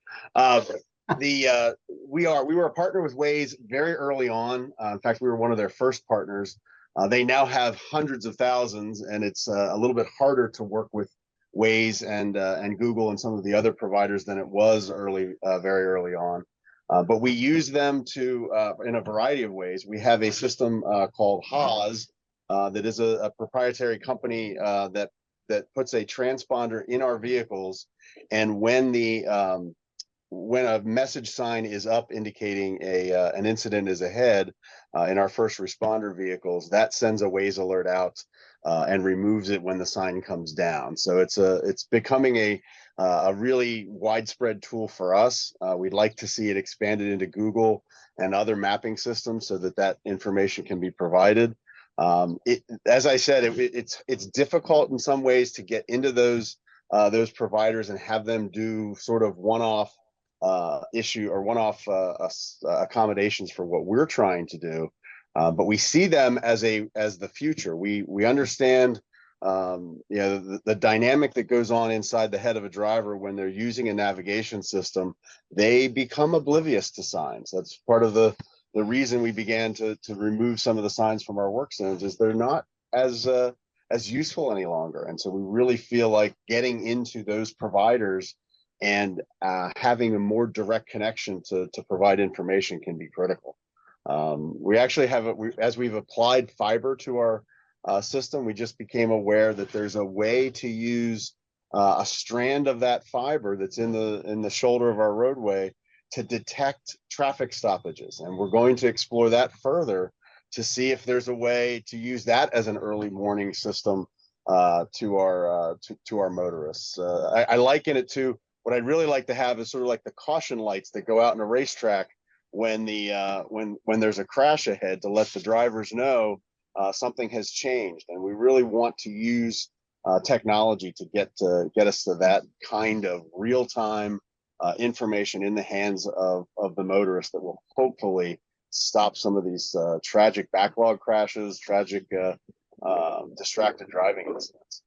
We were a partner with Waze very early on. In fact, we were one of their first partners. They now have hundreds of thousands, and it's a little bit harder to work with Waze and Google and some of the other providers than it was very early on. But we use them in a variety of ways. We have a system called Haas that is a proprietary company that puts a transponder in our vehicles, and when the when a message sign is up indicating an incident is ahead in our first responder vehicles, that sends a Waze alert out and removes it when the sign comes down. So it's becoming a really widespread tool for us. We'd like to see it expanded into Google and other mapping systems so that that information can be provided. As I said, it's difficult in some ways to get into those providers and have them do sort of one-off issue or one-off accommodations for what we're trying to do. But we see them as the future. We understand the dynamic that goes on inside the head of a driver when they're using a navigation system. They become oblivious to signs. That's part of the reason we began to remove some of the signs from our work zones, is they're not as useful any longer. And so we really feel like getting into those providers and having a more direct connection to provide information can be critical. We actually have, as we've applied fiber to our system, we just became aware that there's a way to use a strand of that fiber that's in the shoulder of our roadway to detect traffic stoppages. And we're going to explore that further to see if there's a way to use that as an early warning system to our motorists. I liken it to what I'd really like to have is sort of like the caution lights that go out in a racetrack when there's a crash ahead, to let the drivers know something has changed. And we really want to use technology to get us to that kind of real-time information in the hands of the motorist that will hopefully stop some of these tragic backlog crashes, tragic distracted driving incidents.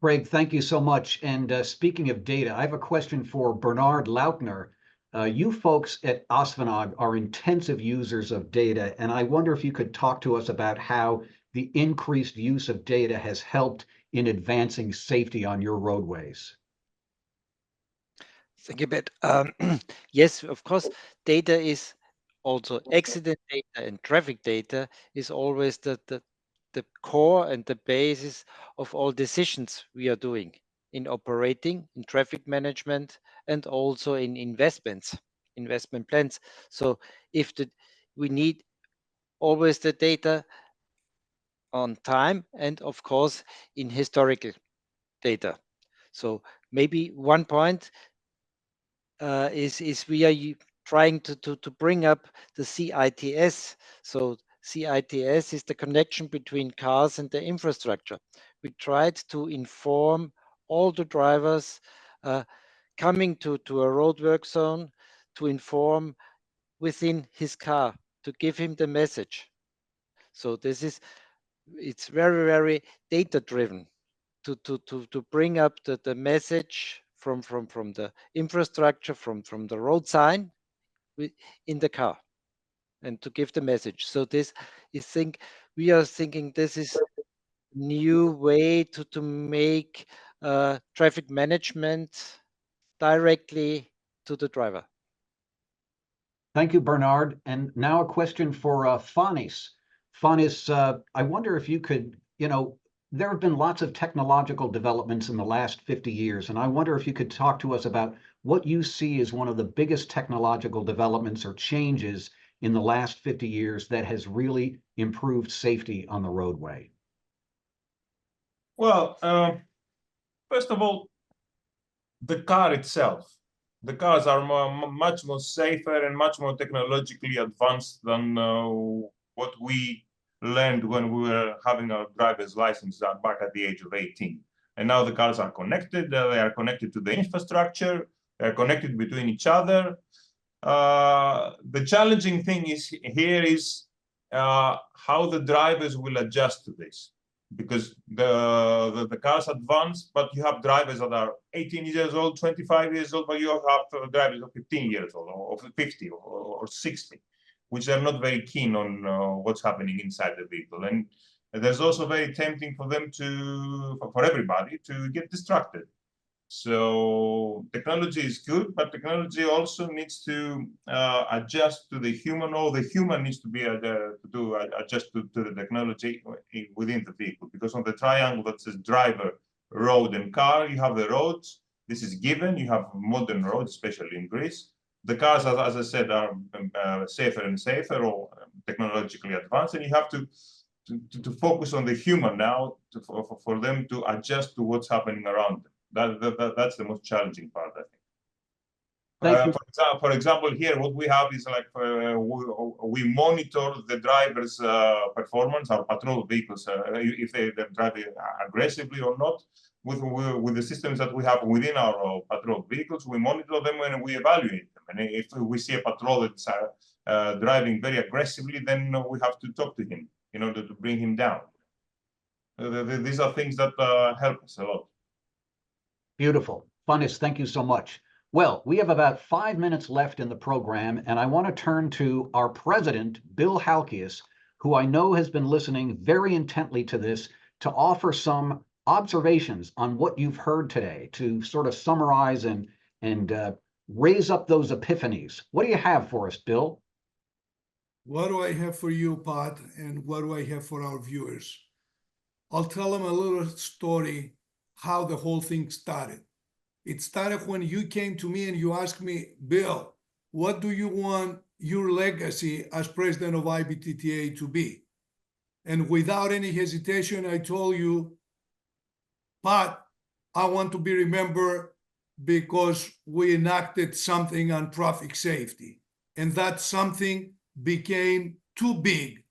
Greg, thank you so much. And speaking of data, I have a question for Bernard Lautner. You folks at OSFNAG are intensive users of data, and I wonder if you could talk to us about how the increased use of data has helped in advancing safety on your roadways. Thank you, Bet. Yes, of course, data is also accident data, and traffic data is always the core and the basis of all decisions we are doing in operating, in traffic management, and also in investment plans. So if we need always the data on time, and of course in historical data. So maybe one point is we are trying to bring up the CITS. So CITS is the connection between cars and the infrastructure. We tried to inform all the drivers coming to a roadwork zone, to inform within his car, to give him the message. So it's very, very data driven to bring up the message from the infrastructure, from the road sign in the car, and to give the message. So we are thinking this is new way to make traffic management directly to the driver. Thank you, Bernard. And now a question for Fanis. Fanis, I wonder if you could, there have been lots of technological developments in the last 50 years, and I wonder if you could talk to us about what you see as one of the biggest technological developments or changes in the last 50 years that has really improved safety on the roadway. Well, first of all, the car itself. The cars are much more safer and much more technologically advanced than what we learned when we were having our driver's license back at the age of 18. And now the cars are connected. They are connected to the infrastructure. They are connected between each other. The challenging thing is how the drivers will adjust to this. Because the cars advance, but you have drivers that are 18 years old, 25 years old, but you have drivers of 15 years old, or 50, or 60, which are not very keen on what's happening inside the vehicle. And there's also very tempting for them for everybody to get distracted. So technology is good, but technology also needs to adjust to the human, or the human needs to be adjust to the technology within the vehicle. Because on the triangle that says driver, road, and car, you have the roads, This is given. You have modern roads, especially in Greece. The cars, as I said, are safer and safer, or technologically advanced, and you have to focus on the human now for them to adjust to what's happening around them. That's the most challenging part, I think. For example, here what we have is like we monitor the driver's performance, our patrol vehicles, if they're driving aggressively or not. With the systems that we have within our patrol vehicles, we monitor them and we evaluate them. And if we see a patrol that's driving very aggressively, then we have to talk to him in order to bring him down. These are things that help us a lot. Beautiful. Funis, thank you so much. Well, we have about 5 minutes left in the program, and I want to turn to our president, Bill Halkias, who I know has been listening very intently to this, to offer some observations on what you've heard today, to sort of summarize and raise up those epiphanies. What do you have for us, Bill? What do I have for you, Pat, and what do I have for our viewers? I'll tell them a little story how the whole thing started. It started when you came to me and you asked me, Bill, what do you want your legacy as president of IBTTA to be? And without any hesitation, I told you, Pat, I want to be remembered because we enacted something on traffic safety. And that something became too big.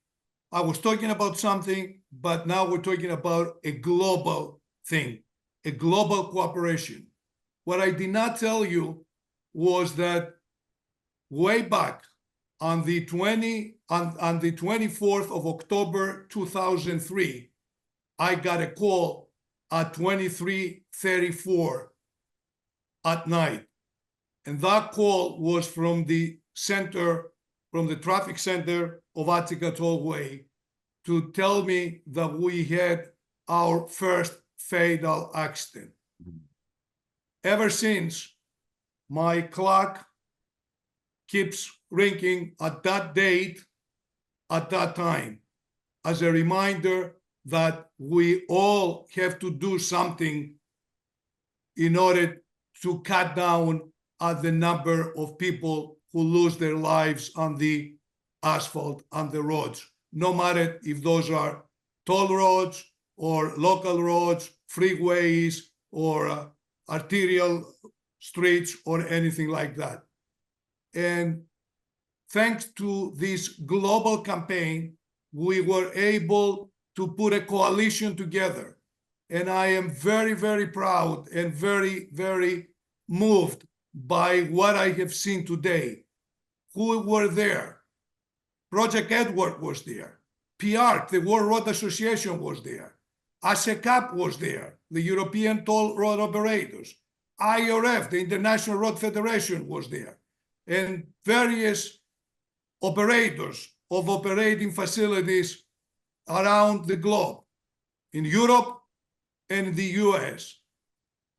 I was talking about something, but now we're talking about a global thing, a global cooperation. What I did not tell you was that way back on the 24th of October 2003, I got a call at 23:34 at night. And that call was from the traffic center of Attica Tollway to tell me that we had our first fatal accident. Ever since, my clock keeps ringing at that date, at that time, as a reminder that we all have to do something in order to cut down on the number of people who lose their lives on the asphalt, on the roads, no matter if those are toll roads or local roads, freeways, or arterial streets or anything like that. And thanks to this global campaign, we were able to put a coalition together. And I am very, very proud and very, very moved by what I have seen today. Who were there? Project Edward was there. PIARC, the World Road Association, was there. ASECAP was there, the European Toll Road Operators. IRF, the International Road Federation, was there. And various operators of operating facilities around the globe, in Europe and in the US.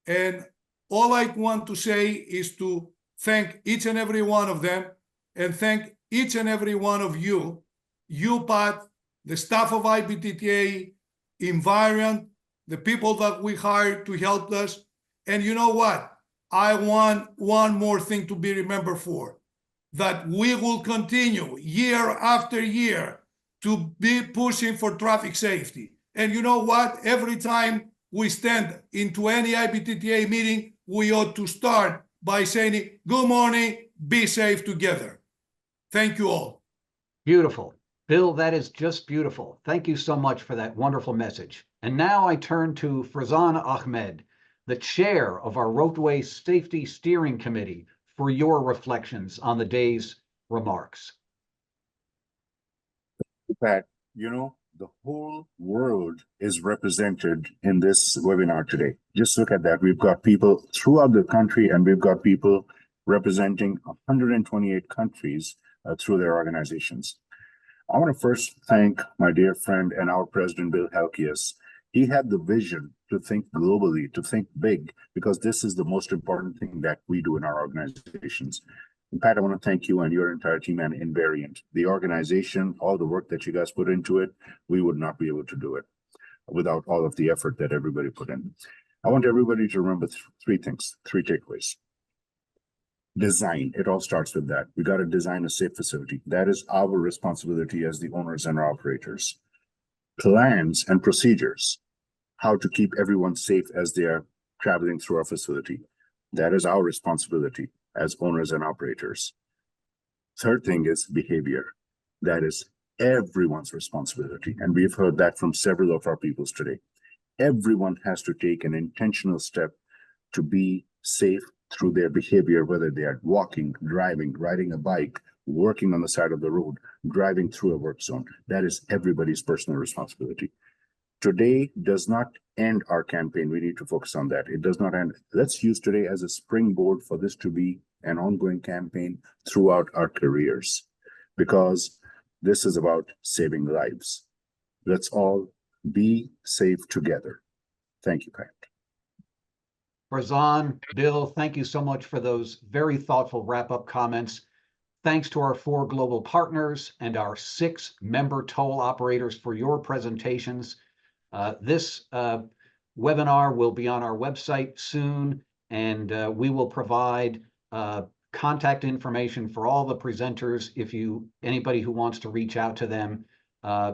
And all I want to say is to thank each and every one of them, and thank each and every one of you, Pat, the staff of IBTTA, Environ, the people that we hired to help us. And you know what? I want one more thing to be remembered for, that we will continue year after year to be pushing for traffic safety. And you know what? Every time we stand into any IBTTA meeting, we ought to start by saying, good morning, be safe together. Thank you all. Beautiful. Bill, that is just beautiful. Thank you so much for that wonderful message. And now I turn to Farzan Ahmed, the chair of our Roadway Safety Steering Committee, for your reflections on the day's remarks. Pat, you know, the whole world is represented in this webinar today. Just look at that. We've got people throughout the country, and we've got people representing 128 countries through their organizations. I want to first thank my dear friend and our president, Bill Halkias. He had the vision to think globally, to think big, because this is the most important thing that we do in our organizations. And Pat, I want to thank you and your entire team and Invariant. The organization, all the work that you guys put into it, we would not be able to do it without all of the effort that everybody put in. I want everybody to remember three things, three takeaways. Design, it all starts with that. We got to design a safe facility. That is our responsibility as the owners and operators. Plans and procedures, how to keep everyone safe as they are traveling through our facility. That is our responsibility as owners and operators. Third thing is behavior. That is everyone's responsibility. And we've heard that from several of our peoples today. Everyone has to take an intentional step to be safe through their behavior, whether they are walking, driving, riding a bike, working on the side of the road, driving through a work zone. That is everybody's personal responsibility. Today does not end our campaign. We need to focus on that. It does not end. Let's use today as a springboard for this to be an ongoing campaign throughout our careers, because this is about saving lives. Let's all be safe together. Thank you, Pat. Farzan, Bill, thank you so much for those very thoughtful wrap-up comments. Thanks to our 4 global partners and our 6 member toll operators for your presentations. This webinar will be on our website soon, and we will provide contact information for all the presenters if anybody who wants to reach out to them.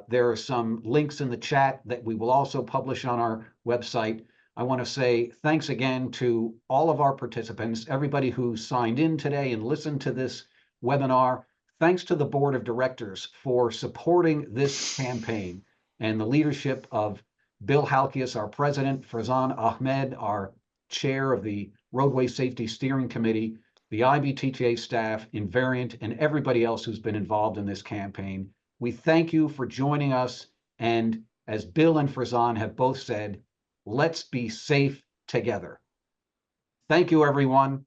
There are some links in the chat that we will also publish on our website. I want to say thanks again to all of our participants, everybody who signed in today and listened to this webinar. Thanks to the board of directors for supporting this campaign and the leadership of Bill Halkias, our president, Farzan Ahmed, our chair of the Roadway Safety Steering Committee, the IBTTA staff, Invariant, and everybody else who's been involved in this campaign. We thank you for joining us. And as Bill and Farzan have both said, let's be safe together. Thank you, everyone.